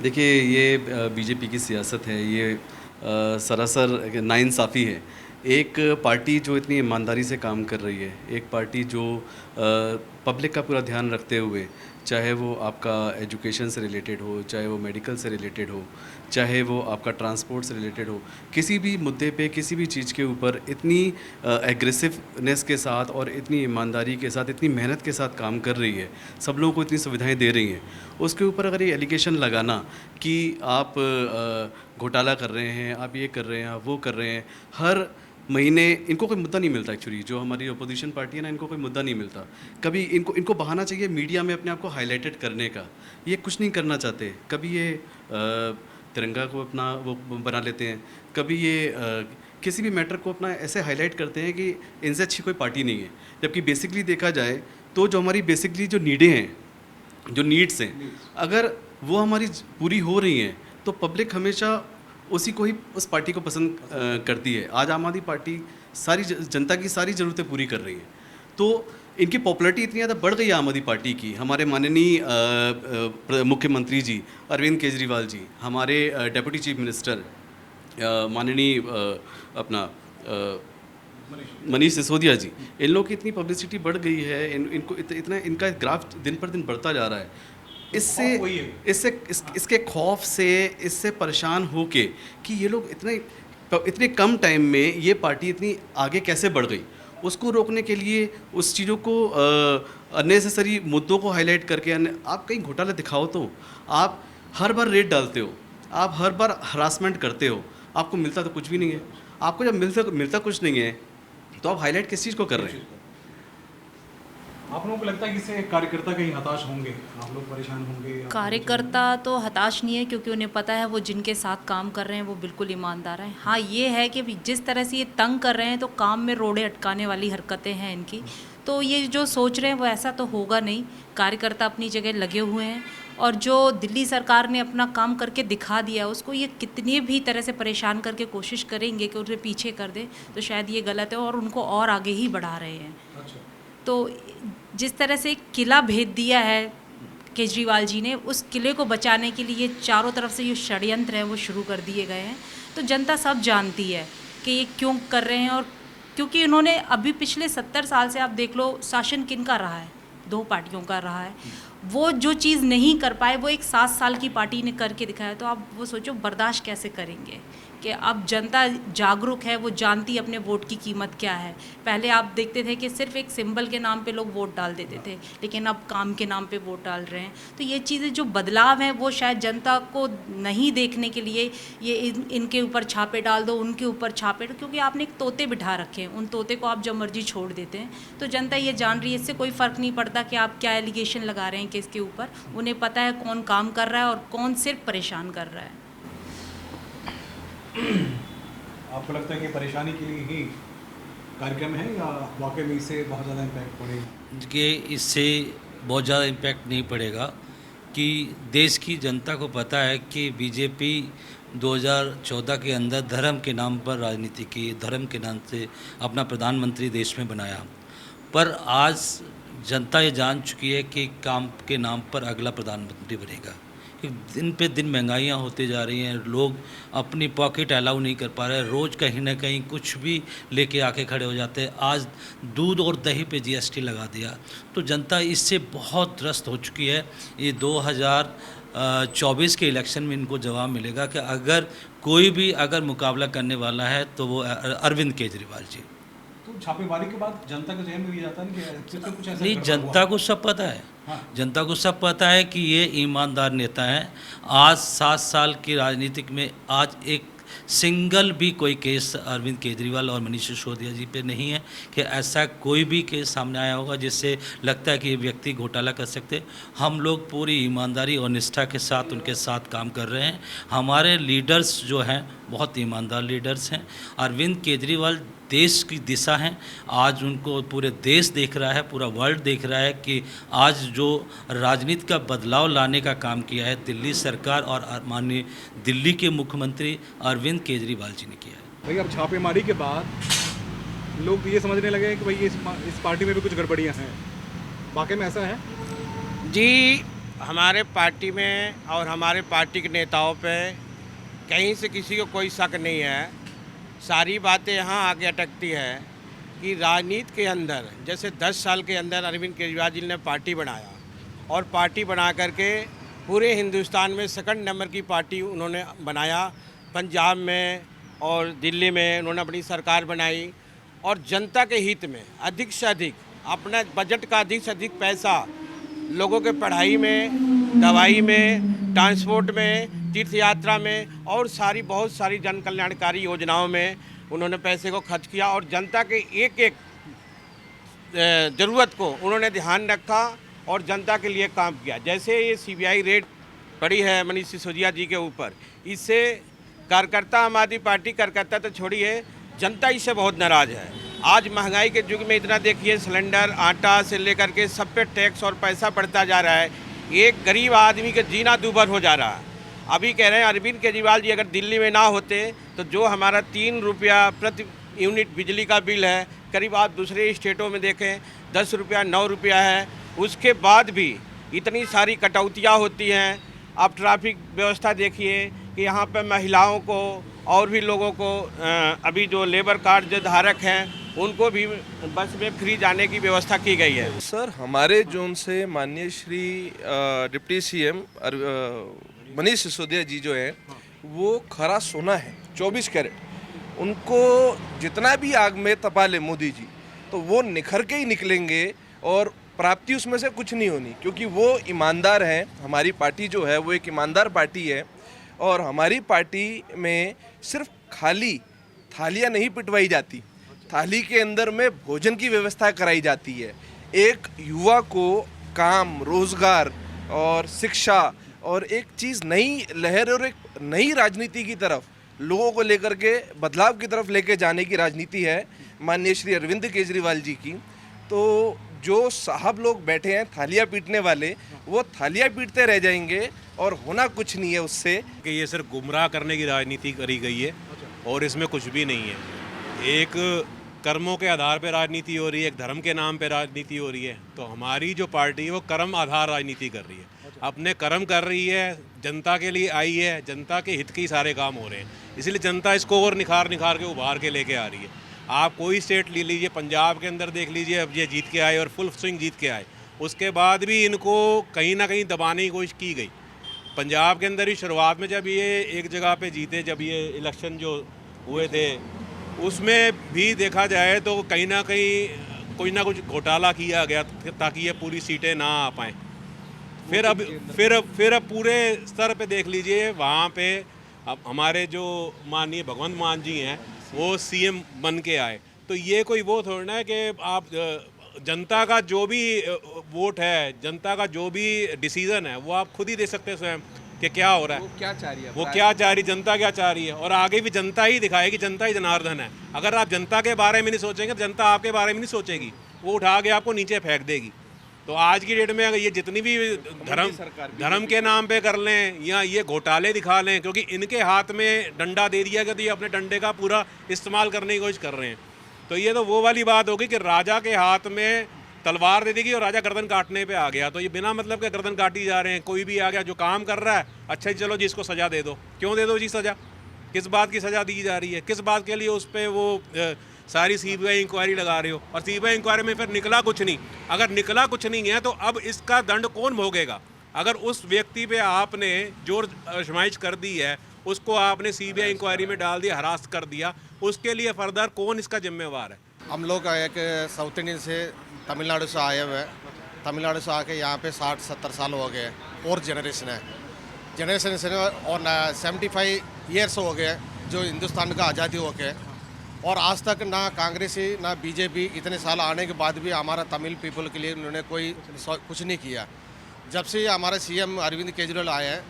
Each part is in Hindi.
देखिए ये बीजेपी की सियासत है, ये सरासर नाइंसाफ़ी है। एक पार्टी जो इतनी ईमानदारी से काम कर रही है, एक पार्टी जो पब्लिक का पूरा ध्यान रखते हुए, चाहे वो आपका एजुकेशन से रिलेटेड हो, चाहे वो मेडिकल से रिलेटेड हो, चाहे वो आपका ट्रांसपोर्ट से रिलेटेड हो, किसी भी मुद्दे पे, किसी भी चीज़ के ऊपर इतनी एग्रेसिवनेस के साथ और इतनी ईमानदारी के साथ, इतनी मेहनत के साथ काम कर रही है, सब लोगों को इतनी सुविधाएं दे रही हैं, उसके ऊपर अगर ये एलिगेशन लगाना कि आप घोटाला कर रहे हैं, आप ये कर रहे हैं, आप वो कर रहे हैं, हर महीने इनको कोई मुद्दा नहीं मिलता। एक्चुअली जो हमारी अपोजिशन पार्टी है ना, इनको कोई मुद्दा नहीं मिलता। कभी इनको इनको बहाना चाहिए मीडिया में अपने आप को हाईलाइटेड करने का। ये कुछ नहीं करना चाहते। कभी ये तिरंगा को अपना वो बना लेते हैं, कभी ये किसी भी मैटर को अपना ऐसे हाईलाइट करते हैं कि इनसे अच्छी कोई पार्टी नहीं है। जबकि बेसिकली देखा जाए तो जो हमारी बेसिकली जो नीडें हैं, जो नीड्स हैं, अगर वो हमारी पूरी हो रही हैं तो पब्लिक हमेशा उसी को ही, उस पार्टी को पसंद करती है। आज आम आदमी पार्टी सारी जनता की सारी ज़रूरतें पूरी कर रही है, तो इनकी पॉपुलैरिटी इतनी ज़्यादा बढ़ गई है आम आदमी पार्टी की। हमारे माननीय मुख्यमंत्री जी अरविंद केजरीवाल जी, हमारे डेप्यूटी चीफ मिनिस्टर माननीय अपना मनीष सिसोदिया जी, इन लोगों की इतनी पब्लिसिटी बढ़ गई है, इनको इतना इनका ग्राफ दिन पर दिन बढ़ता जा रहा है। इसके खौफ से, इससे परेशान होके कि ये लोग इतने कम टाइम में ये पार्टी इतनी आगे कैसे बढ़ गई, उसको रोकने के लिए उस चीज़ों को अननेसेसरी मुद्दों को हाईलाइट करके आप कहीं घोटाला दिखाओ तो आप हर बार रेड डालते हो, आप हर बार हरासमेंट करते हो, आपको मिलता तो कुछ भी नहीं है। आपको जब मिलता कुछ नहीं है तो आप हाईलाइट किस चीज़ को कर रहे हैं? आप लोगों को लगता है कि इससे कार्यकर्ता कहीं हताश होंगे, आप लोग परेशान होंगे? कार्यकर्ता तो हताश नहीं है, क्योंकि उन्हें पता है वो जिनके साथ काम कर रहे हैं वो बिल्कुल ईमानदार हैं। हाँ, ये है कि जिस तरह से ये तंग कर रहे हैं तो काम में रोड़े अटकाने वाली हरकतें हैं इनकी, तो ये जो सोच रहे हैं वो ऐसा तो होगा नहीं। कार्यकर्ता अपनी जगह लगे हुए हैं, और जो दिल्ली सरकार ने अपना काम करके दिखा दिया, उसको ये कितनी भी तरह से परेशान करके कोशिश करेंगे कि उन्हें पीछे कर दे, तो शायद ये गलत है और उनको और आगे ही बढ़ा रहे हैं। अच्छा। तो जिस तरह से किला भेद दिया है केजरीवाल जी ने, उस किले को बचाने के लिए चारों तरफ से ये षड्यंत्र है वो शुरू कर दिए गए हैं। तो जनता सब जानती है कि ये क्यों कर रहे हैं, और क्योंकि इन्होंने अभी पिछले 70 साल से आप देख लो शासन किनका रहा है, 2 पार्टियों का रहा है। वो जो चीज़ नहीं कर पाए वो एक 7 साल की पार्टी ने करके दिखाया। तो आप वो सोचो बर्दाश्त कैसे करेंगे कि अब जनता जागरूक है, वो जानती अपने वोट की कीमत क्या है। पहले आप देखते थे कि सिर्फ एक सिंबल के नाम पे लोग वोट डाल देते थे, लेकिन अब काम के नाम पे वोट डाल रहे हैं। तो ये चीज़ें जो बदलाव हैं वो शायद जनता को नहीं देखने के लिए ये इनके ऊपर छापे डाल दो, उनके ऊपर छापे, क्योंकि आपने एक तोते बिठा रखे हैं, उन तोते को आप जब मर्जी छोड़ देते हैं। तो जनता ये जान रही है, इससे कोई फ़र्क नहीं पड़ता कि आप क्या एलिगेशन लगा रहे हैं किसके ऊपर। उन्हें पता है कौन काम कर रहा है और कौन सिर्फ परेशान कर रहा है। आपको लगता है कि परेशानी के लिए ही कार्यक्रम है, या वाकई में इससे बहुत ज़्यादा इम्पैक्ट पड़ेगा? कि इससे बहुत ज़्यादा इम्पैक्ट नहीं पड़ेगा, कि देश की जनता को पता है कि बीजेपी 2014 के अंदर धर्म के नाम पर राजनीति की, धर्म के नाम से अपना प्रधानमंत्री देश में बनाया। पर आज जनता ये जान चुकी है कि काम के नाम पर अगला प्रधानमंत्री बनेगा। कि दिन पे दिन महंगाइयाँ होती जा रही हैं, लोग अपनी पॉकेट अलाउ नहीं कर पा रहे, रोज़ कहीं ना कहीं कुछ भी लेके आके खड़े हो जाते हैं। आज दूध और दही पे जीएसटी लगा दिया, तो जनता इससे बहुत त्रस्त हो चुकी है। ये 2024 के इलेक्शन में इनको जवाब मिलेगा कि अगर कोई भी मुकाबला करने वाला है तो वो अरविंद केजरीवाल जी। तो छापेमारी के बाद जनता के जहन में ये आता है कि कुछ ऐसा नहीं, गड़बड़ जनता हुआ। को सब पता है। हाँ। जनता को सब पता है कि ये ईमानदार नेता हैं। आज 7 साल की राजनीतिक में आज एक सिंगल भी कोई केस अरविंद केजरीवाल और मनीष सिसोदिया जी पे नहीं है कि ऐसा कोई भी केस सामने आया होगा जिससे लगता है कि ये व्यक्ति घोटाला कर सकते। हम लोग पूरी ईमानदारी और निष्ठा के साथ उनके साथ काम कर रहे हैं। हमारे लीडर्स जो हैं बहुत ईमानदार लीडर्स हैं। अरविंद केजरीवाल देश की दिशा हैं। आज उनको पूरे देश देख रहा है, पूरा वर्ल्ड देख रहा है कि आज जो राजनीति का बदलाव लाने का काम किया है दिल्ली सरकार और माननीय दिल्ली के मुख्यमंत्री अरविंद केजरीवाल जी ने किया है। भाई अब छापेमारी के बाद लोग ये समझने लगे हैं कि भाई इस पार्टी में भी कुछ गड़बड़ियाँ हैं। वाकई में ऐसा है? जी, हमारे पार्टी में और हमारे पार्टी के नेताओं पे कहीं से किसी को कोई शक नहीं है। सारी बातें यहाँ आगे अटकती है कि राजनीति के अंदर जैसे 10 साल के अंदर अरविंद केजरीवाल जी ने पार्टी बनाया और पार्टी बना करके पूरे हिंदुस्तान में सेकंड नंबर की पार्टी उन्होंने बनाया। पंजाब में और दिल्ली में उन्होंने अपनी सरकार बनाई और जनता के हित में अधिक से अधिक अपना बजट का अधिक से अधिक पैसा लोगों के पढ़ाई में, दवाई में, ट्रांसपोर्ट में, तीर्थ यात्रा में और बहुत सारी जन कल्याणकारी योजनाओं में उन्होंने पैसे को खर्च किया और जनता के एक एक ज़रूरत को उन्होंने ध्यान रखा और जनता के लिए काम किया। जैसे ये सीबीआई रेड पड़ी है मनीष सिसोदिया जी के ऊपर, इससे कार्यकर्ता, आम आदमी पार्टी कार्यकर्ता तो छोड़िए, जनता इससे बहुत नाराज़ है। आज महंगाई के युग में इतना देखिए, सिलेंडर, आटा से लेकर के सब पे टैक्स और पैसा बढ़ता जा रहा है। एक गरीब आदमी का जीना दूभर हो जा रहा है। अभी कह रहे हैं अरविंद केजरीवाल जी अगर दिल्ली में ना होते तो जो हमारा 3 रुपया प्रति यूनिट बिजली का बिल है, करीब आप दूसरे स्टेटों में देखें 10 रुपया 9 रुपया है। उसके बाद भी इतनी सारी कटौतियाँ होती हैं। आप ट्रैफिक व्यवस्था देखिए कि यहाँ पर महिलाओं को और भी लोगों को अभी जो लेबर कार्ड जो धारक हैं उनको भी बस में फ्री जाने की व्यवस्था की गई है। सर, हमारे जोन से माननीय श्री डिप्टी सीएम मनीष सिसोदिया जी जो हैं वो खरा सोना है, 24 कैरेट। उनको जितना भी आग में तपा ले मोदी जी तो वो निखर के ही निकलेंगे और प्राप्ति उसमें से कुछ नहीं होनी, क्योंकि वो ईमानदार हैं। हमारी पार्टी जो है वो एक ईमानदार पार्टी है और हमारी पार्टी में सिर्फ खाली थालियाँ नहीं पिटवाई जाती, थाली के अंदर में भोजन की व्यवस्था कराई जाती है। एक युवा को काम, रोजगार और शिक्षा और एक चीज़, नई लहर और एक नई राजनीति की तरफ लोगों को लेकर के बदलाव की तरफ लेके जाने की राजनीति है माननीय श्री अरविंद केजरीवाल जी की। तो जो साहब लोग बैठे हैं थालियाँ पीटने वाले, वो थालियाँ पीटते रह जाएंगे और होना कुछ नहीं है उससे। कि ये सिर्फ गुमराह करने की राजनीति करी गई है और इसमें कुछ भी नहीं है। एक कर्मों के आधार पर राजनीति हो रही है, एक धर्म के नाम पे राजनीति हो रही है। तो हमारी जो पार्टी है वो कर्म आधार राजनीति कर रही है, अपने कर्म कर रही है, जनता के लिए आई है, जनता के हित के ही सारे काम हो रहे हैं। इसलिए जनता इसको और निखार के उभार के लेके आ रही है। आप कोई स्टेट ले लीजिए, पंजाब के अंदर देख लीजिए, अब ये जीत के आए और फुल स्विंग जीत के आए। उसके बाद भी इनको कहीं ना कहीं दबाने की कोशिश की गई। पंजाब के अंदर ही शुरुआत में जब ये एक जगह पे जीते, जब ये इलेक्शन जो हुए थे, उसमें भी देखा जाए तो कहीं ना कहीं कोई ना कुछ घोटाला किया गया ताकि ये पूरी सीटें ना आ पाएँ। फिर अब पूरे स्तर पे देख लीजिए, वहाँ पे अब हमारे जो माननीय भगवंत मान जी हैं वो सीएम बन के आए। तो ये कोई वो थोड़ा ना है कि आप जनता का जो भी वोट है, जनता का जो भी डिसीजन है वो आप खुद ही दे सकते हैं स्वयं कि क्या हो रहा है, वो क्या चाह रही है, वो क्या चाह रही, जनता क्या चाह रही है। और आगे भी जनता ही दिखाएगी, जनता ही जनार्दन है। अगर आप जनता के बारे में नहीं सोचेंगे तो जनता आपके बारे में नहीं सोचेगी, वो उठा के आपको नीचे फेंक देगी। तो आज की डेट में अगर ये जितनी भी धर्म के नाम पे कर लें या ये घोटाले दिखा लें, क्योंकि इनके हाथ में डंडा दे दिया गया तो ये अपने डंडे का पूरा इस्तेमाल करने की कोशिश कर रहे हैं। तो ये तो वो वाली बात होगी कि राजा के हाथ में तलवार दे देगी और राजा गर्दन काटने पे आ गया। तो ये बिना मतलब के गर्दन काटी जा रहे हैं। कोई भी आ गया जो काम कर रहा है, अच्छा जी चलो जी इसको सज़ा दे दो। क्यों दे दो जी सज़ा? किस बात की सज़ा दी जा रही है? किस बात के लिए उस पर वो सारी सीबीआई इंक्वायरी लगा रहे हो? और सीबीआई इंक्वायरी में फिर निकला कुछ नहीं। अगर निकला कुछ नहीं है तो अब इसका दंड कौन भोगेगा? अगर उस व्यक्ति पे आपने जोर आजमाइश कर दी है, उसको आपने सीबीआई इंक्वायरी में डाल दिया, हरास कर दिया, उसके लिए फर्दर कौन इसका जिम्मेवार है? हम लोग एक साउथ इंडियन से तमिलनाडु से आए हुए हैं। तमिलनाडु से आके यहाँ पे 60-70 साल हो गए, 4th जनरेशन है और 75 ईयर्स हो गए जो हिंदुस्तान का आज़ादी हो गए। और आज तक ना कांग्रेसी ना बीजेपी इतने साल आने के बाद भी हमारा तमिल पीपल के लिए उन्होंने कुछ नहीं किया। जब से हमारे सीएम अरविंद केजरीवाल आए हैं,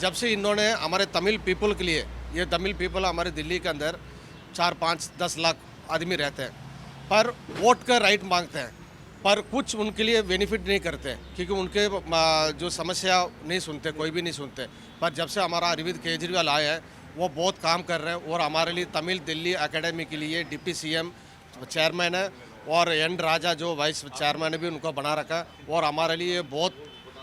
जब से इन्होंने हमारे तमिल पीपल के लिए, ये तमिल पीपल हमारे दिल्ली के अंदर 4-5-10 लाख आदमी रहते हैं, पर वोट का राइट मांगते हैं, पर कुछ उनके लिए बेनिफिट नहीं करते क्योंकि उनके जो समस्या नहीं सुनते, कोई भी नहीं सुनते। पर जब से हमारा अरविंद केजरीवाल आए हैं वो बहुत काम कर रहे हैं और हमारे लिए तमिल दिल्ली एकेडमी के लिए डिप्टी सीएम चेयरमैन है और एन राजा जो वाइस चेयरमैन भी उनको बना रखा है और हमारे लिए बहुत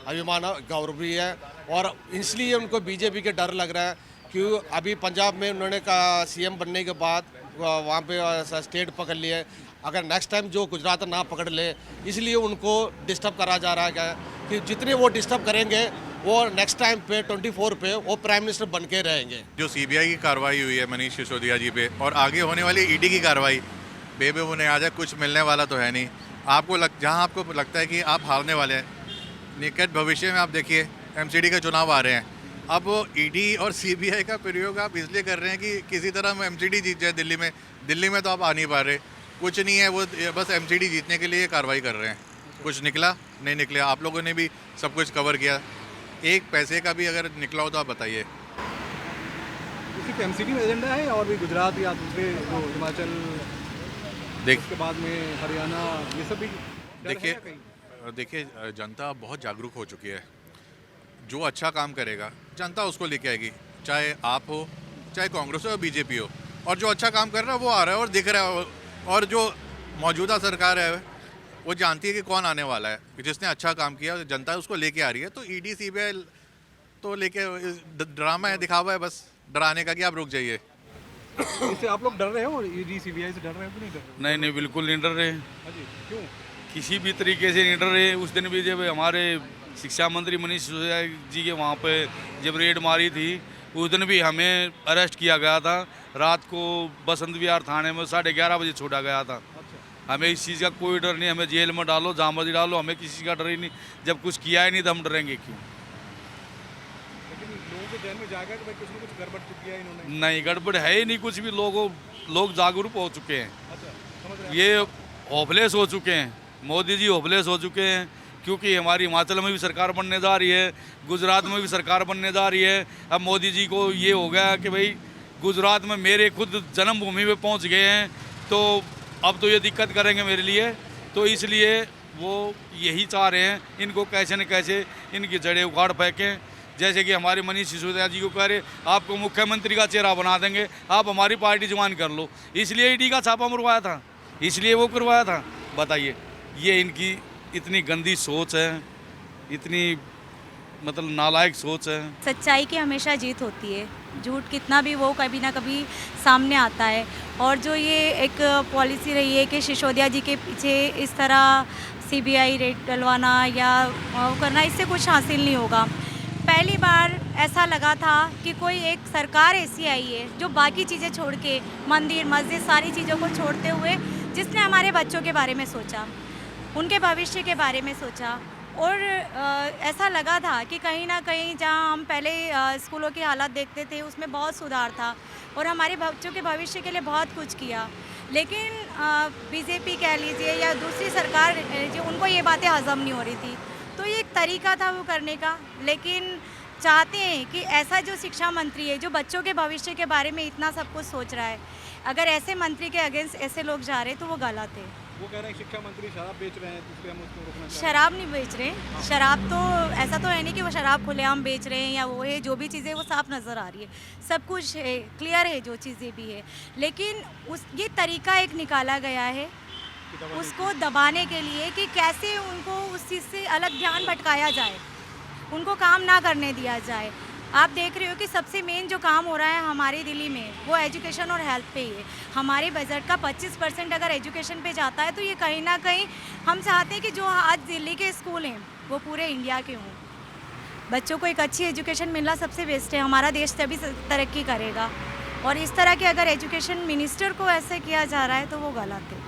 अभिमान गौरव भी है। और इसलिए उनको बीजेपी के डर लग रहा है कि अभी पंजाब में उन्होंने सीएम बनने के बाद वहाँ पे स्टेट पकड़ लिए, अगर नेक्स्ट टाइम जो गुजरात ना पकड़ ले, इसलिए उनको डिस्टर्ब करा जा रहा है कि जितने वो डिस्टर्ब करेंगे वो नेक्स्ट टाइम पे 24 पे वो प्राइम मिनिस्टर बन के रहेंगे। जो सीबीआई की कार्रवाई हुई है मनीष सिसोदिया जी पे और आगे होने वाली ईडी की कार्रवाई, बेबे उन्हें आज कुछ मिलने वाला तो है नहीं। जहाँ आपको लगता है कि आप हारने वाले हैं, निकट भविष्य में आप देखिए एमसीडी के चुनाव आ रहे हैं। अब ईडी और सीबीआई का प्रयोग आप इसलिए कर रहे हैं कि किसी तरह हम एमसीडी जीत जाए दिल्ली में तो आप आ नहीं पा रहे, कुछ नहीं है, वो बस एमसीडी जीतने के लिए कार्रवाई कर रहे हैं। कुछ निकला नहीं निकला, आप लोगों ने भी सब कुछ कवर किया, एक पैसे का भी अगर निकला हो तो आप बताइए। सिर्फ एमसीडी में एजेंडा है और भी गुजरात या दूसरे जो हिमाचल, उसके बाद में हरियाणा, ये सब भी देखिए जनता बहुत जागरूक हो चुकी है। जो अच्छा काम करेगा जनता उसको लेके आएगी, चाहे आप हो, चाहे कांग्रेस हो या बीजेपी हो। और जो अच्छा काम कर रहा है वो आ रहा है और दिख रहा है। और जो मौजूदा सरकार है वो जानती है कि कौन आने वाला है, जिसने अच्छा काम किया जनता उसको लेके आ रही है। तो ईडी सीबीआई तो लेके ड्रामा है, दिखावा है, बस डराने का कि आप रुक जाइए। इससे आप लोग डर रहे हो? ईडी सीबीआई से डर रहे हो कि नहीं डर रहे? नहीं बिल्कुल नहीं डर रहे। क्यों? किसी भी तरीके से नहीं डर रहे। उस दिन भी जब हमारे शिक्षा मंत्री मनीष सिसोदिया जी के वहाँ पे जब रेड मारी थी, उस दिन भी हमें अरेस्ट किया गया था। रात को बसंत विहार थाने में 11:30 बजे छोड़ा गया था। हमें इस चीज़ का कोई डर नहीं, हमें जेल में डालो, जहाँ मर्जी डालो, हमें किसी का डर ही नहीं। जब कुछ किया ही नहीं तो हम डरेंगे क्यों? लेकिन लोगों के ध्यान में जाएगा कि भाई कुछ ना कुछ गड़बड़ किया है इन्होंने। नहीं, गड़बड़ है ही नहीं कुछ भी। लोग जागरूक हो चुके हैं। समझ रहे हैं? ये होपलेस हो चुके हैं, मोदी जी होपलेस हो चुके हैं, क्योंकि हमारी हिमाचल में भी सरकार बनने जा रही है, गुजरात में भी सरकार बनने जा रही है। अब मोदी जी को ये हो गया कि भाई गुजरात में मेरे खुद जन्मभूमि में पहुंच गए हैं, तो अब तो ये दिक्कत करेंगे मेरे लिए। तो इसलिए वो यही चाह रहे हैं इनको कैसे न कैसे इनकी जड़ें उखाड़ फेंकें। जैसे कि हमारे मनीष सिसोदिया जी को कह रहे आपको मुख्यमंत्री का चेहरा बना देंगे, आप हमारी पार्टी ज्वाइन कर लो। इसलिए ईडी का छापा मरवाया था, इसलिए वो करवाया था। बताइए, ये इनकी इतनी गंदी सोच है, इतनी मतलब नालायक सोच है। सच्चाई की हमेशा जीत होती है, झूठ कितना भी वो कभी ना कभी सामने आता है। और जो ये एक पॉलिसी रही है कि सिसोदिया जी के पीछे इस तरह सीबीआई रेड डलवाना या वो करना, इससे कुछ हासिल नहीं होगा। पहली बार ऐसा लगा था कि कोई एक सरकार ऐसी आई है जो बाकी चीज़ें छोड़ के, मंदिर मस्जिद सारी चीज़ों को छोड़ते हुए, जिसने हमारे बच्चों के बारे में सोचा, उनके भविष्य के बारे में सोचा। और ऐसा लगा था कि कहीं ना कहीं जहां हम पहले स्कूलों की हालत देखते थे उसमें बहुत सुधार था और हमारे बच्चों के भविष्य के लिए बहुत कुछ किया। लेकिन बीजेपी कह लीजिए या दूसरी सरकार जो, उनको ये बातें हजम नहीं हो रही थी। तो ये एक तरीका था वो करने का। लेकिन चाहते हैं कि ऐसा जो शिक्षा मंत्री है जो बच्चों के भविष्य के बारे में इतना सब कुछ सोच रहा है, अगर ऐसे मंत्री के अगेंस्ट ऐसे लोग जा रहे हैं तो वो गलत है। वो कह रहे हैं शिक्षा मंत्री शराब बेच रहे हैं, इसलिए हम उसको रोकना चाहते हैं। शराब नहीं बेच रहे हैं। शराब तो ऐसा तो है नहीं कि वो शराब खुलेआम बेच रहे हैं या वो है, जो भी चीज़ें वो साफ नज़र आ रही है, सब कुछ है, क्लियर है जो चीज़ें भी है। लेकिन ये तरीका एक निकाला गया है उसको दबाने के लिए कि कैसे उनको उस चीज़ से अलग ध्यान भटकाया जाए, उनको काम ना करने दिया जाए। आप देख रहे हो कि सबसे मेन जो काम हो रहा है हमारी दिल्ली में वो एजुकेशन और हेल्थ पे ही है। हमारे बजट का 25% अगर एजुकेशन पे जाता है तो ये कहीं ना कहीं हम चाहते हैं कि जो आज दिल्ली के स्कूल हैं वो पूरे इंडिया के हों। बच्चों को एक अच्छी एजुकेशन मिलना सबसे बेस्ट है, हमारा देश तभी तरक्की करेगा। और इस तरह के अगर एजुकेशन मिनिस्टर को ऐसे किया जा रहा है तो वो गलत है।